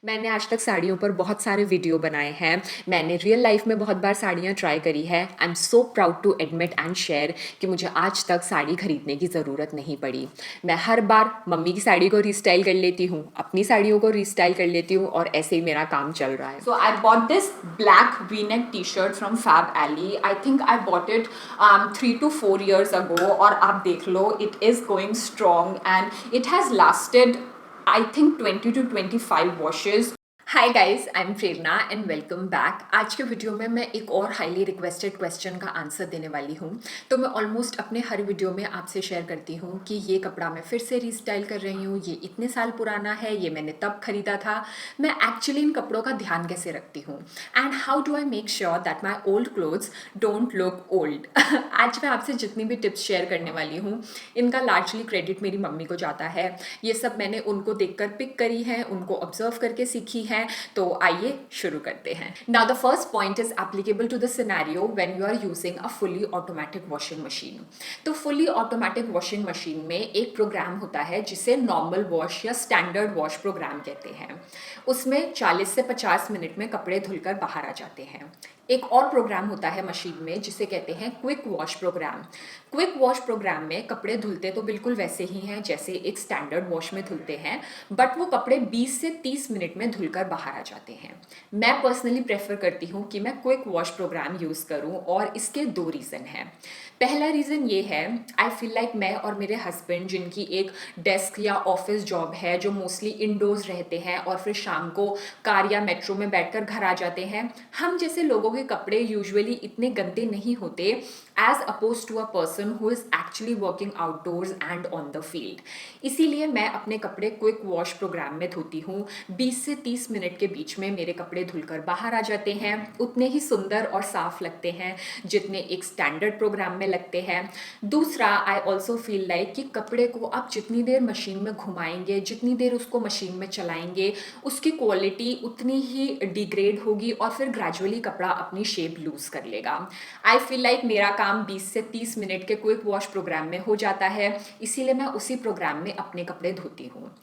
मैंने आज तक साड़ियों पर बहुत सारे वीडियो बनाए हैं। मैंने रियल लाइफ में बहुत बार साड़ियाँ ट्राई करी है। I am so proud to admit and share कि मुझे आज तक साड़ी खरीदने की ज़रूरत नहीं पड़ी। मैं हर बार मम्मी की साड़ी को रीस्टाइल कर लेती हूँ, अपनी साड़ियों को रीस्टाइल कर लेती हूँ और ऐसे ही मेरा काम चल रहा है। So I bought this black V-neck T-shirt from Fab Alley. I think I bought it 3 to 4 years ago. और आप देख लो, it is going strong and it has lasted I think 20 to 25 washes. Hi guys, I am Prerna and welcome back. आज के video में मैं एक और highly requested question का आंसर देने वाली हूँ। तो मैं ऑलमोस्ट अपने हर वीडियो में आपसे शेयर करती हूँ कि ये कपड़ा मैं फिर से रीस्टाइल कर रही हूँ, ये इतने साल पुराना है, ये मैंने तब खरीदा था। मैं एक्चुअली इन कपड़ों का ध्यान कैसे रखती हूँ and how do I make sure that my old clothes don't look old. आज मैं आपसे जितनी भी टिप्स शेयर करने वाली हूँ, इनका लार्जली क्रेडिट मेरी मम्मी को जाता है। ये सब मैंने उनको देखकर पिक करी है, उनको ऑब्जर्व करके सीखी है। तो आइए शुरू करते हैं। Now the first point is applicable to the scenario when you are using a fully automatic washing machine. तो फुली ऑटोमेटिक वॉशिंग मशीन में एक प्रोग्राम होता है जिसे नॉर्मल वॉश या स्टैंडर्ड वॉश प्रोग्राम कहते हैं। उसमें 40 से 50 मिनट में कपड़े धुलकर बाहर आ जाते हैं। एक और प्रोग्राम होता है मशीन में जिसे कहते हैं quick wash program. Quick wash program में कपड़े धुलते तो बिल्कुल वैसे ही हैं जैसे एक स्टैंडर्ड वॉश में धुलते हैं, बट वो कपड़े 20 से 30 मिनट में धुलकर बाहर आ जाते हैं। मैं पर्सनली प्रेफर करती हूँ कि मैं क्विक वॉश प्रोग्राम यूज़ करूँ और इसके दो रीज़न हैं। पहला रीज़न ये है, आई फील लाइक मैं और मेरे हस्बैंड जिनकी एक डेस्क या ऑफिस जॉब है, जो मोस्टली इंडोर्स रहते हैं और फिर शाम को कार या मेट्रो में बैठकर घर आ जाते हैं, हम जैसे लोगों के कपड़े यूजुअली इतने गंदे नहीं होते as opposed to a person who is actually working outdoors and on the field. इसीलिए मैं अपने कपड़े क्विक वॉश प्रोग्राम में धोती हूँ। 20 से 30 मिनट के बीच में मेरे कपड़े धुलकर बाहर आ जाते हैं, उतने ही सुंदर और साफ लगते हैं जितने एक स्टैंडर्ड प्रोग्राम में लगते हैं। दूसरा, आई ऑल्सो फील लाइक कि कपड़े को आप जितनी देर मशीन में घुमाएंगे, जितनी देर उसको मशीन में चलाएंगे, उसकी क्वालिटी उतनी ही डिग्रेड होगी और फिर ग्रेजुअली कपड़ा अपनी शेप लूज कर लेगा। आई फील लाइक मेरा काम 20 से 30 मिनट के क्विक वॉश प्रोग्राम में हो जाता है, इसीलिए मैं उसी प्रोग्राम में अपने कपड़े धोती हूँ।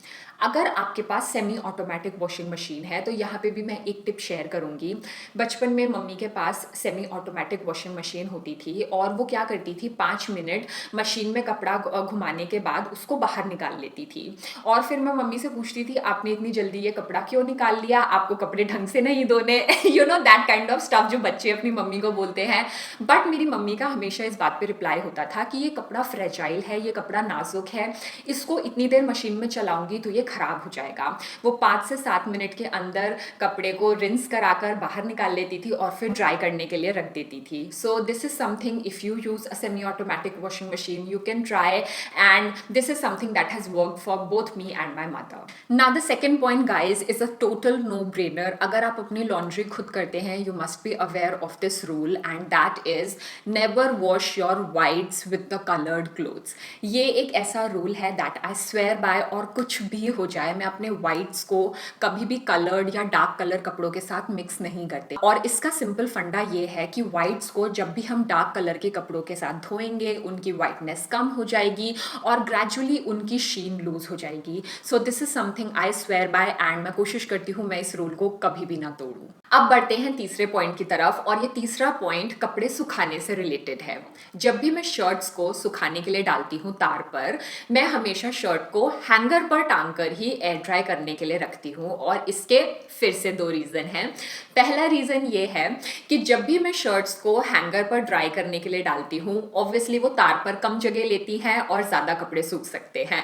अगर आपके पास सेमी ऑटोमेटिक वॉशिंग मशीन है तो यहाँ पे भी मैं एक टिप शेयर करूँगी। बचपन में मम्मी के पास सेमी ऑटोमेटिक वॉशिंग मशीन होती थी और वो क्या करती थी, 5 मिनट मशीन में कपड़ा घुमाने के बाद उसको बाहर निकाल लेती थी। और फिर मैं मम्मी से पूछती थी, आपने इतनी जल्दी ये कपड़ा क्यों निकाल लिया, आपको कपड़े ढंग से नहीं धोने, you know that kind of stuff जो बच्चे अपनी मम्मी को बोलते हैं। बट मेरी मम्मी का हमेशा इस बात पे रिप्लाई होता था कि ये कपड़ा फ्रेजाइल है, ये कपड़ा नाजुक है, इसको इतनी देर मशीन में चलाऊंगी तो ये खराब हो जाएगा। वो 5 से 7 मिनट के अंदर कपड़े को रिंस कराकर बाहर निकाल लेती थी और फिर ड्राई करने के लिए रख देती थी। So this is something, if you use a semi automatic washing machine you can try, and this is something that has worked for both me and my mother. Now the second point guys is a total no brainer. अगर आप अपनी laundry खुद करते हैं, you must be aware of this rule, and that is never wash your whites with the coloured clothes. ये एक ऐसा rule है दैट आई स्वेयर बाय, और कुछ भी हो जाए मैं अपने वाइट्स को कभी भी कलर्ड या डार्क कलर कपड़ों के साथ मिक्स नहीं करते। और इसका सिंपल फंडा ये है कि वाइट्स को जब भी हम डार्क कलर के कपड़ों के साथ धोएंगे, उनकी वाइटनेस कम हो जाएगी और ग्रेजुअली उनकी शीन लूज हो जाएगी। सो this is something I swear by, and मैं कोशिश करती हूँ मैं इस रूल को कभी भी ना तोड़ूं। अब बढ़ते हैं तीसरे पॉइंट की तरफ, और ये तीसरा पॉइंट कपड़े सुखाने से रिलेटेड है। जब भी मैं शर्ट्स को सुखाने के लिए डालती हूँ तार पर, मैं हमेशा शर्ट को हैंगर पर टांग कर ही एयर ड्राई करने के लिए रखती हूँ, और इसके फिर से दो रीज़न हैं। पहला रीज़न ये है कि जब भी मैं शर्ट्स को हैंगर पर ड्राई करने के लिए डालती हूँ, ऑब्वियसली वो तार पर कम जगह लेती हैं और ज़्यादा कपड़े सूख सकते हैं।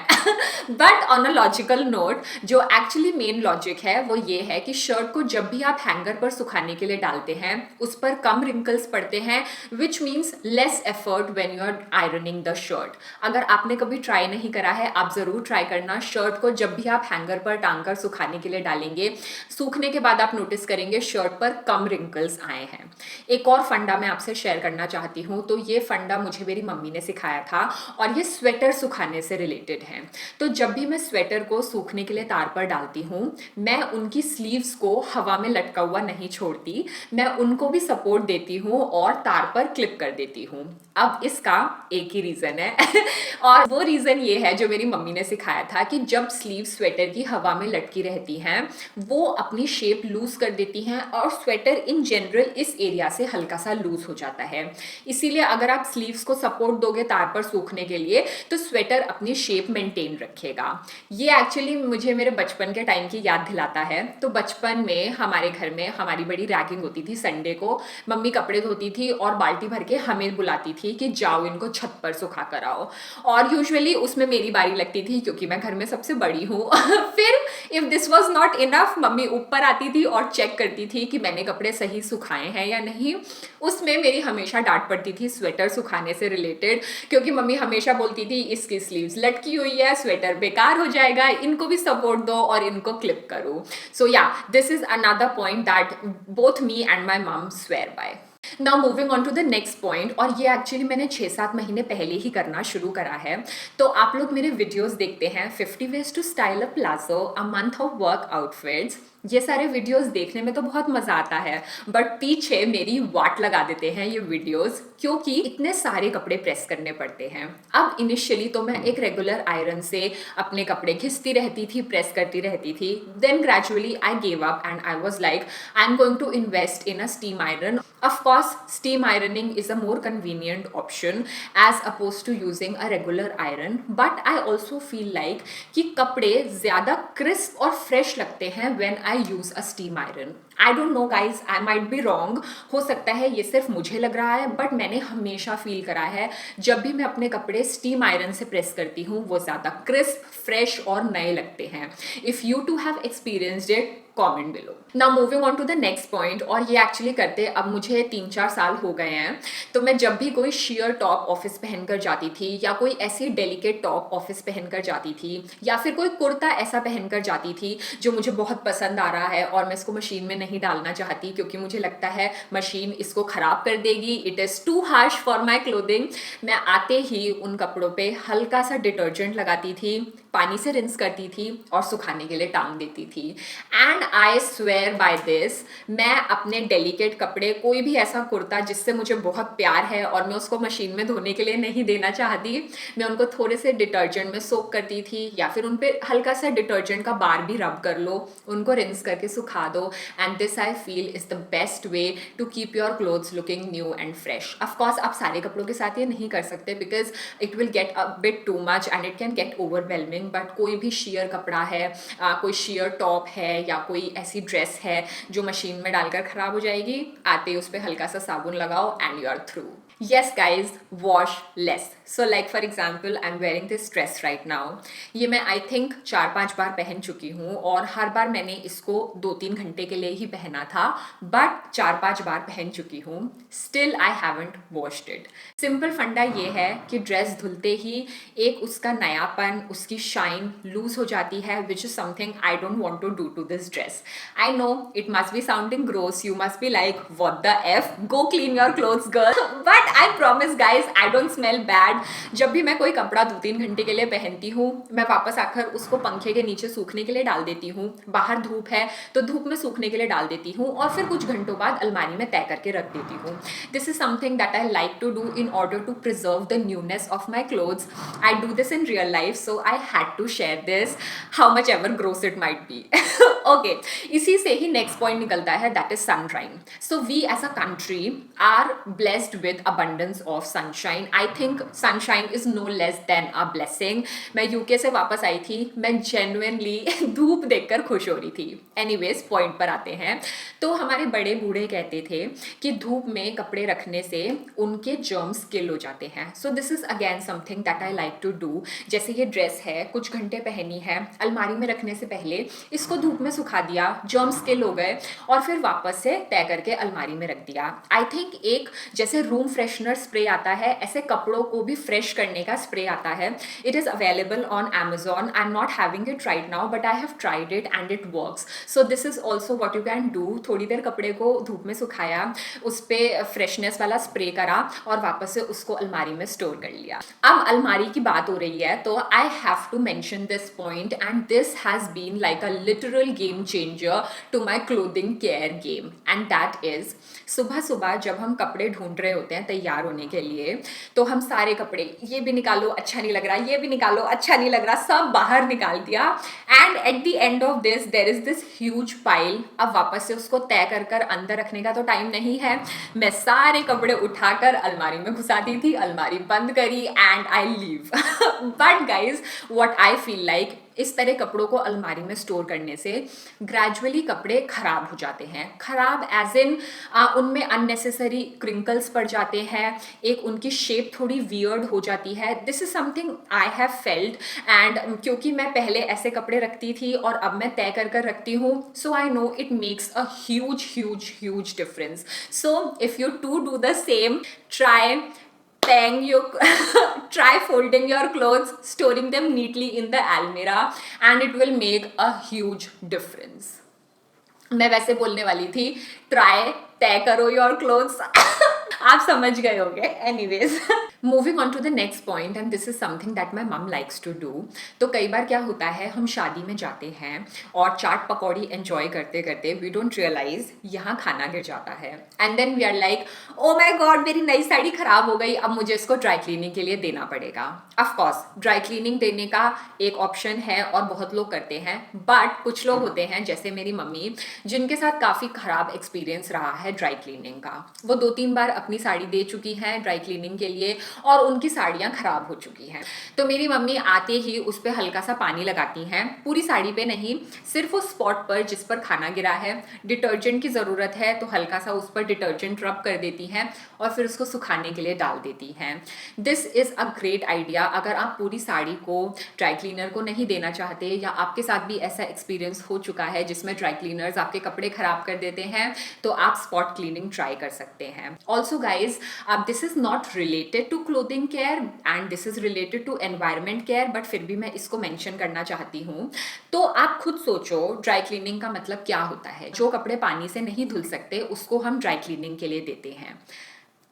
But on a logical note, जो एक्चुअली मेन लॉजिक है वो ये है कि शर्ट को जब भी आप हैंगर पर सुखाने के लिए डालते हैं, उस पर कम रिंकल्स पड़ते हैं, which means less effort when you are ironing the shirt. अगर आपने कभी ट्राई नहीं करा है, आप ज़रूर ट्राई करना। शर्ट को जब भी आप हैंगर पर टांग कर सुखाने के लिए डालेंगे, सूखने के बाद आप नोटिस करेंगे शर्ट पर कम रिंकल्स आए हैं। एक और फंडा मैं आपसे शेयर करना चाहती हूँ, तो ये फंडा मुझे मेरी मम्मी ने सिखाया था और ये स्वेटर सुखाने से रिलेटेड है। तो जब भी मैं स्वेटर को सूखने के लिए तार पर डालती हूँ, मैं उनकी स्लीव्स को हवा में लटका हुआ नहीं छोड़ती, मैं उनको भी सपोर्ट देती हूँ और तार पर क्लिप कर देती हूँ। अब इसका एक ही रीज़न है और वो रीज़न ये है जो मेरी मम्मी ने सिखाया था कि जब स्लीव स्वेटर की हवा में लटकी रहती हैं वो अपनी शेप लूज कर देती हैं और स्वेटर इन जनरल इस एरिया से हल्का सा लूज हो जाता है। इसीलिए अगर आप स्लीव्स को सपोर्ट दोगे तार पर सूखने के लिए तो स्वेटर अपनी शेप मेंटेन रखेगा। ये एक्चुअली मुझे मेरे बचपन के टाइम की याद दिलाता है। तो बचपन में हमारे घर में हमारी बड़ी रैगिंग होती थी। संडे को मम्मी कपड़े धोती थी और बाल्टी भर के हमें बुलाती थी कि जाओ इनको छत पर सुखा कर आओ, और यूजुअली उसमें मेरी बारी लगती थी क्योंकि मैं घर में सबसे बड़ी हूँ। फिर if this was not enough, mummy ऊपर आती थी और चेक करती थी कि मैंने कपड़े सही सुखाए हैं या नहीं। उसमें मेरी हमेशा डांट पड़ती थी स्वेटर सुखाने से रिलेटेड, क्योंकि मम्मी हमेशा बोलती थी इसकी स्लीव्स लटकी हुई है, स्वेटर बेकार हो जाएगा, इनको भी सपोर्ट दो और इनको क्लिप करो। So yeah this is another point that both me and my mom swear by. Now moving on to the next point, और ये एक्चुअली मैंने 6-7 महीने पहले ही करना शुरू करा है। तो आप लोग मेरे वीडियोस देखते हैं 50 ways to style a palazzo, a month of work outfits. ये सारे वीडियोस देखने में तो बहुत मजा आता है, बट पीछे मेरी वाट लगा देते हैं ये वीडियोस, क्योंकि इतने सारे कपड़े प्रेस करने पड़ते हैं। अब इनिशियली तो मैं एक रेगुलर आयरन से अपने कपड़े घिसती रहती थी, प्रेस करती रहती थी। Then gradually I gave up and I was like I am going to invest in a steam iron. Of course, steam ironing is a more convenient option as opposed to using a regular iron. But I also feel like कि कपड़े ज़्यादा crisp और fresh लगते हैं when I use a steam iron. I don't know guys, I might be wrong. हो सकता है ये सिर्फ मुझे लग रहा है, बट मैंने हमेशा फील करा है जब भी मैं अपने कपड़े स्टीम आयरन से प्रेस करती हूँ वो ज़्यादा क्रिस्प, फ्रेश और नए लगते हैं. If you too have experienced it, comment below. Now moving on to the next point, और ये एक्चुअली करते अब मुझे 3-4 साल हो गए हैं. तो मैं जब भी कोई शियर टॉप ऑफिस पहनकर जाती थी या कोई ऐसी डेलिकेट टॉप ऑफिस पहनकर जाती थी या फिर कोई कुर्ता ऐसा पहनकर जाती थी जो मुझे बहुत पसंद आ रहा है और मैं इसको मशीन में नहीं डालना चाहती क्योंकि मुझे लगता है मशीन इसको ख़राब कर देगी, it is too harsh for my clothing, मैं आते ही उन कपड़ों पे हल्का सा डिटर्जेंट लगाती थी, पानी से रिंस करती थी और सुखाने के लिए टांग देती थी. And I swear by this, मैं अपने डेलिकेट कपड़े, कोई भी ऐसा कुर्ता जिससे मुझे बहुत प्यार है और मैं उसको मशीन में धोने के लिए नहीं देना चाहती, मैं उनको थोड़े से डिटर्जेंट में सोक करती थी या फिर उन पर हल्का सा डिटर्जेंट का बार भी रब कर लो, उनको रिंस करके सुखा दो. And this I feel is the best way to keep your clothes looking new and fresh. Of course आप सारे कपड़ों के साथ ये नहीं कर सकते because it will get a bit too much and it can get overwhelming, but कोई भी शियर कपड़ा है, कोई शियर टॉप है या कोई ऐसी ड्रेस है जो मशीन में डालकर खराब हो जाएगी, आते ही उस पर हल्का सा साबुन लगाओ and you are through. Yes guys, wash less. So like for example, I'm wearing this dress right now. ये मैं I think 4-5 बार पहन चुकी हूँ और हर बार मैंने इसको 2-3 घंटे के लिए ही पहना था, बट 4-5 बार पहन चुकी हूँ. Still I haven't washed it. Simple फंडा ये है कि ड्रेस धुलते ही एक उसका नयापन, उसकी शाइन लूज हो जाती है, which is something I don't want to do to this dress. I know it must be sounding gross. You must be like, what the F? Go clean your clothes, girl. But I promise guys, I don't smell bad. जब भी मैं कोई कपड़ा 2-3 घंटे के लिए पहनती हूँ, मैं वापस आकर उसको पंखे के नीचे सूखने के लिए डाल देती हूँ. बाहर धूप है तो धूप में सूखने के लिए डाल देती हूँ और फिर कुछ घंटों बाद अलमारी में तय करके रख देती हूँ. This is something that I like to do in order to preserve the newness of my clothes. I do this in real life, so I had to share this, how much ever gross it might be. Okay, इसी से ही next point निकलता है, that is sunshine. So we as a country are blessed with abundance of sunshine. I think sunshine is no less than a blessing. मैं UK से वापस आई थी, मैं genuinely धूप देखकर खुश हो रही थी. Anyways, point पर आते हैं. तो हमारे बड़े बूढ़े कहते थे कि धूप में कपड़े रखने से उनके germs किल हो जाते हैं. So this is again something that I like to do. जैसे ये ड्रेस है, कुछ घंटे पहनी है, अलमारी में रखने से पहले इसको धूप में सुखा दिया, germs किल हो गए और फिर वापस से तय करके अलमारी में रख दिया. I think एक जैसे रूम फ्रेशनर स्प्रे आता है, ऐसे कपड़ों को भी फ्रेश करने का स्प्रे आता है. It is available on Amazon. I am not having it right now but I have tried it and it works. So this is also what you can do. थोड़ी देर कपड़े को धूप में सुखाया, उस पर फ्रेशनेस वाला स्प्रे करा और वापस से उसको अलमारी में स्टोर कर लिया. अब अलमारी की बात हो रही है तो I have to mention this point, and this has been like a literal game changer to my clothing care game, and that is सुबह सुबह जब हम कपड़े ढूंढ रहे होते हैं तैयार होने के लिए, तो हम सारे कपड़े ये भी निकालो अच्छा नहीं लग रहा, ये भी निकालो अच्छा नहीं लग रहा, सब बाहर निकाल दिया, and at the end of this there is this huge pile. अब वापस से उसको तय कर कर अंदर रखने का तो टाइम नहीं है. मैं सारे कपड़े उठाकर अलमारी में घुसाती थी, अलमारी बंद करी, and I leave. But guys what I feel like, इस तरह कपड़ों को अलमारी में स्टोर करने से ग्रेजुअली कपड़े खराब हो जाते हैं. खराब एज इन उनमें अननेसेसरी क्रिंकल्स पड़ जाते हैं, एक उनकी शेप थोड़ी वियर्ड हो जाती है. This is something I have felt, and क्योंकि मैं पहले ऐसे कपड़े रखती थी और अब मैं तय कर कर रखती हूँ, so I know it makes a huge huge huge difference. So if you too do the same, try paying you try folding your clothes, storing them neatly in the almirah, and it will make a huge difference. मैं वैसे बोलने वाली थी try तय करो your clothes. आप समझ गए होंगे. Anyways, moving on to the next point, and this is something that my mum likes to do. तो कई बार क्या होता है, हम शादी में जाते हैं और चाट पकौड़ी एंजॉय करते करते वी डोंट रियलाइज यहाँ खाना गिर जाता है, and then we are like oh my God मेरी नई साड़ी खराब हो गई, अब मुझे इसको ड्राई क्लीनिंग के लिए देना पड़ेगा. ऑफकोर्स ड्राई क्लीनिंग देने का एक ऑप्शन है और बहुत लोग करते हैं, बट कुछ लोग होते हैं जैसे मेरी मम्मी जिनके साथ काफ़ी ख़राब एक्सपीरियंस रहा है ड्राई क्लीनिंग का. वो 2-3 बार अपनी साड़ी दे चुकी हैं ड्राई क्लीनिंग के लिए और उनकी साड़ियाँ ख़राब हो चुकी हैं. तो मेरी मम्मी आते ही उस पर हल्का सा पानी लगाती हैं, पूरी साड़ी पे नहीं, सिर्फ उस स्पॉट पर जिस पर खाना गिरा है. डिटर्जेंट की ज़रूरत है तो हल्का सा उस पर डिटर्जेंट रब कर देती हैं और फिर उसको सुखाने के लिए डाल देती हैं. This is a great idea. अगर आप पूरी साड़ी को ड्राई क्लीनर को नहीं देना चाहते, या आपके साथ भी ऐसा एक्सपीरियंस हो चुका है जिसमें ड्राई क्लीनर्स आपके कपड़े ख़राब कर देते हैं, तो आप स्पॉट क्लीनिंग ट्राई कर सकते हैं. Also guys, this is not related to clothing care and this is related to environment care, but फिर भी मैं इसको मेंशन करना चाहती हूँ. तो आप खुद सोचो ड्राई क्लीनिंग का मतलब क्या होता है. जो कपड़े पानी से नहीं धुल सकते उसको हम ड्राई क्लीनिंग के लिए देते हैं.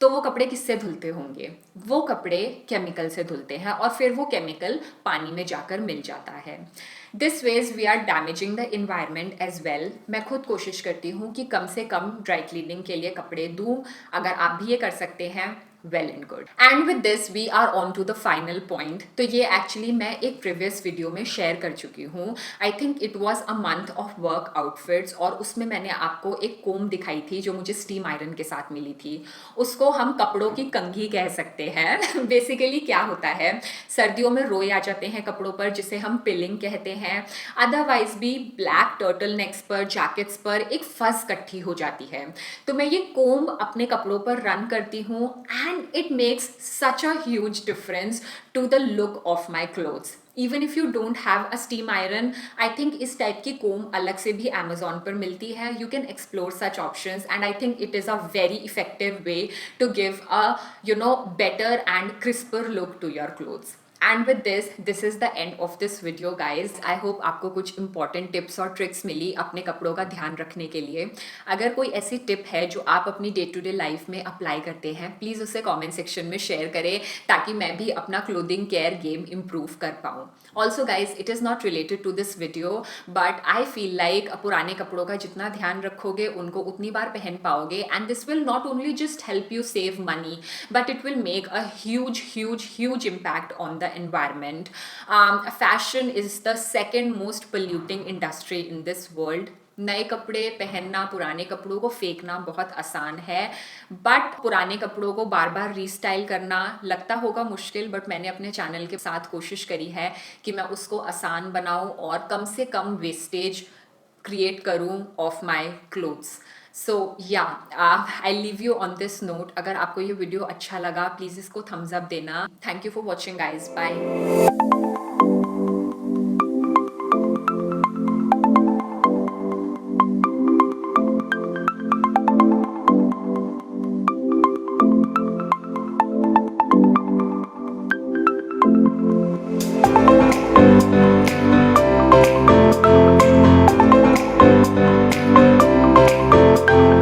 तो वो कपड़े किससे धुलते होंगे? वो कपड़े केमिकल से धुलते हैं और फिर वो केमिकल पानी में जाकर मिल जाता है. This ways we are damaging the environment as well. मैं खुद कोशिश करती हूँ कि कम से कम ड्राई क्लीनिंग के लिए कपड़े दूँ. अगर आप भी ये कर सकते हैं, well and good. And with this we are on to the final point. तो ये एक्चुअली मैं एक प्रीवियस वीडियो में शेयर कर चुकी हूँ. I think it was a month of work outfits, और उसमें मैंने आपको एक कोम दिखाई थी जो मुझे स्टीम आयरन के साथ मिली थी. उसको हम कपड़ों की कंघी कह सकते हैं. बेसिकली क्या होता है, सर्दियों में रोए आ जाते हैं कपड़ों पर जिसे हम पिलिंग कहते हैं. अदरवाइज भी ब्लैक टर्टल नेक्स पर, जैकेट्स पर एक फस इकट्ठी हो जाती है. तो मैं ये कोम अपने कपड़ों पर रन करती हूँ and it makes such a huge difference to the look of my clothes. Even if you don't have a steam iron, I think इस टाइप की कोम अलग से भी Amazon पर मिलती है. You can explore such options and I think it is a very effective way to give a better and crisper look to your clothes. And with this is the end of this video guys. I hope आपको कुछ important tips और tricks मिली अपने कपड़ों का ध्यान रखने के लिए. अगर कोई ऐसी टिप है जो आप अपनी डे टू डे लाइफ में अप्लाई करते हैं, प्लीज़ उसे कमेंट सेक्शन में शेयर करें ताकि मैं भी अपना क्लोथिंग केयर गेम इम्प्रूव कर पाऊँ. Also guys, it is not related to this video, but I feel like पुराने कपड़ों का जितना ध्यान रखोगे उनको उतनी बार पहन पाओगे, and this will not only just help you save money, but it will make a huge impact on the environment. Fashion is the second most polluting industry in this world. नए कपड़े पहनना, पुराने कपड़ों को फेंकना बहुत आसान है, बट पुराने कपड़ों को बार बार रीस्टाइल करना लगता होगा मुश्किल, बट मैंने अपने चैनल के साथ कोशिश करी है कि मैं उसको आसान बनाऊं और कम से कम वेस्टेज क्रिएट करूं of my clothes. So yeah I leave you on this note. अगर आपको ये वीडियो अच्छा लगा प्लीज़ इसको थम्स अप देना. Thank you for watching guys. Bye.